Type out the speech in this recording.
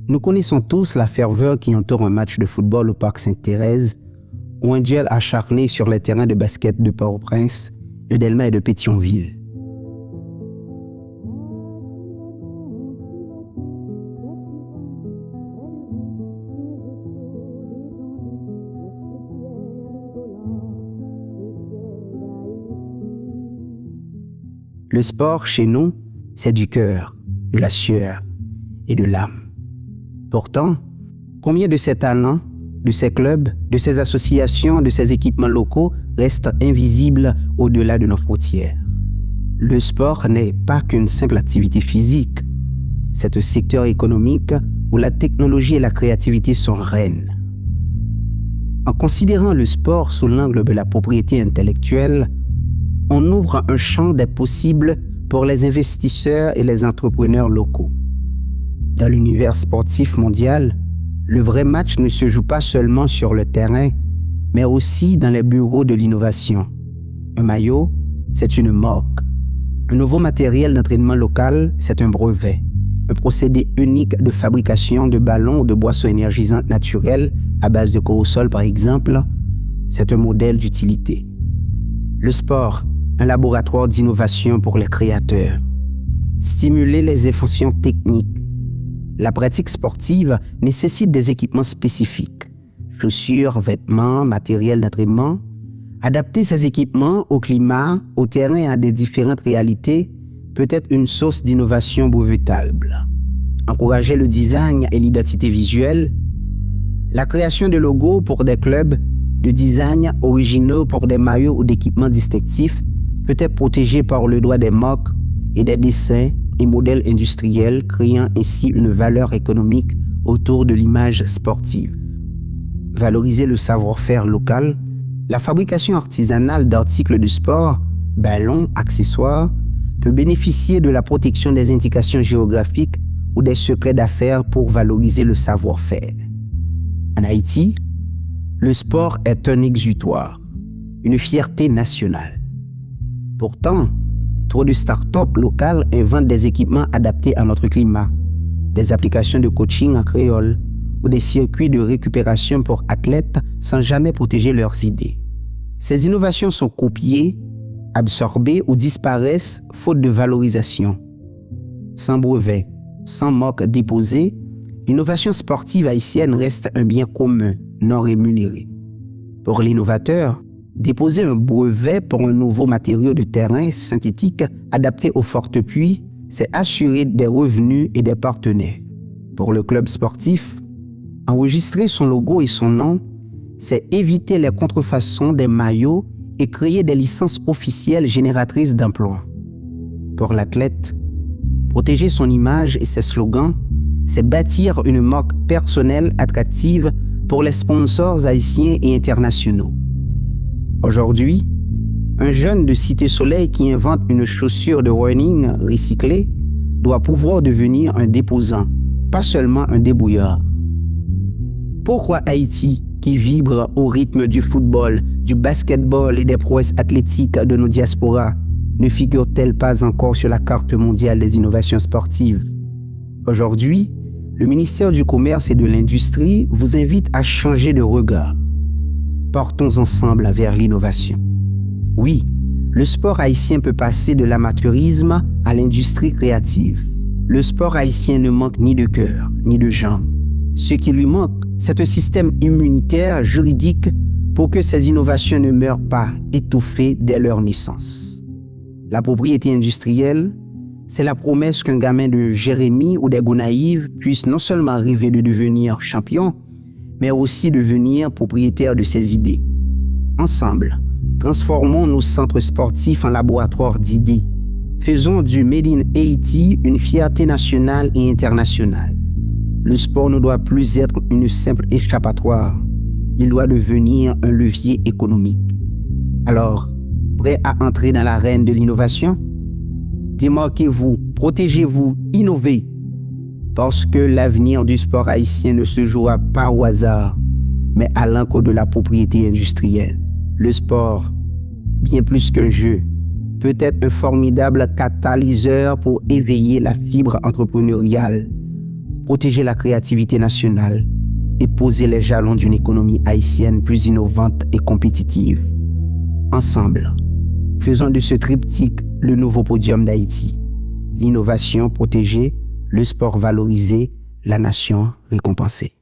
Nous connaissons tous la ferveur qui entoure un match de football au Parc Sainte-Thérèse ou un duel acharné sur les terrains de basket de Port-au-Prince, de Delma et de Pétionville. Le sport, chez nous, c'est du cœur, de la sueur et de l'âme. Pourtant, combien de ces talents, de ces clubs, de ces associations, de ces équipements locaux restent invisibles au-delà de nos frontières? Le sport n'est pas qu'une simple activité physique. C'est un secteur économique où la technologie et la créativité sont reines. En considérant le sport sous l'angle de la propriété intellectuelle, on ouvre un champ des possibles pour les investisseurs et les entrepreneurs locaux. Dans l'univers sportif mondial, le vrai match ne se joue pas seulement sur le terrain, mais aussi dans les bureaux de l'innovation. Un maillot, c'est une marque. Un nouveau matériel d'entraînement local, c'est un brevet. Un procédé unique de fabrication de ballons ou de boissons énergisantes naturelles, à base de corosol par exemple, c'est un modèle d'utilité. Le sport, un laboratoire d'innovation pour les créateurs. Stimuler les fonctions techniques. La pratique sportive nécessite des équipements spécifiques. Chaussures, vêtements, matériel d'entraînement. Adapter ces équipements au climat, au terrain et à des différentes réalités peut être une source d'innovation brevetable. Encourager le design et l'identité visuelle. La création de logos pour des clubs, de design originaux pour des maillots ou d'équipements distinctifs peut être protégé par le droit des marques et des dessins et modèles industriels, créant ainsi une valeur économique autour de l'image sportive. Valoriser le savoir-faire local, la fabrication artisanale d'articles de sport, ballons, accessoires, peut bénéficier de la protection des indications géographiques ou des secrets d'affaires pour valoriser le savoir-faire. En Haïti, le sport est un exutoire, une fierté nationale. Pourtant, trop de start-up locales inventent des équipements adaptés à notre climat, des applications de coaching en créole ou des circuits de récupération pour athlètes sans jamais protéger leurs idées. Ces innovations sont copiées, absorbées ou disparaissent faute de valorisation. Sans brevet, sans marque déposée, l'innovation sportive haïtienne reste un bien commun, non rémunéré. Pour l'innovateur, déposer un brevet pour un nouveau matériau de terrain synthétique adapté aux fortes pluies, c'est assurer des revenus et des partenaires. Pour le club sportif, enregistrer son logo et son nom, c'est éviter les contrefaçons des maillots et créer des licences officielles génératrices d'emplois. Pour l'athlète, protéger son image et ses slogans, c'est bâtir une marque personnelle attractive pour les sponsors haïtiens et internationaux. Aujourd'hui, un jeune de Cité Soleil qui invente une chaussure de running recyclée doit pouvoir devenir un déposant, pas seulement un débrouillard. Pourquoi Haïti, qui vibre au rythme du football, du basketball et des prouesses athlétiques de nos diasporas, ne figure-t-elle pas encore sur la carte mondiale des innovations sportives? Aujourd'hui, le ministère du Commerce et de l'Industrie vous invite à changer de regard. Portons ensemble vers l'innovation. Oui, le sport haïtien peut passer de l'amateurisme à l'industrie créative. Le sport haïtien ne manque ni de cœur, ni de jambes. Ce qui lui manque, c'est un système immunitaire juridique pour que ces innovations ne meurent pas étouffées dès leur naissance. La propriété industrielle, c'est la promesse qu'un gamin de Jérémie ou des Gonaïves puisse non seulement rêver de devenir champion, mais aussi devenir propriétaire de ses idées. Ensemble, transformons nos centres sportifs en laboratoires d'idées. Faisons du Made in Haiti une fierté nationale et internationale. Le sport ne doit plus être une simple échappatoire. Il doit devenir un levier économique. Alors, prêt à entrer dans l'arène de l'innovation? Démarquez-vous, protégez-vous, innovez. Parce que l'avenir du sport haïtien ne se jouera pas au hasard, mais à l'encre de la propriété industrielle. Le sport, bien plus qu'un jeu, peut être un formidable catalyseur pour éveiller la fibre entrepreneuriale, protéger la créativité nationale et poser les jalons d'une économie haïtienne plus innovante et compétitive. Ensemble, faisons de ce triptyque le nouveau podium d'Haïti. L'innovation protégée, le sport valorisé, la nation récompensée.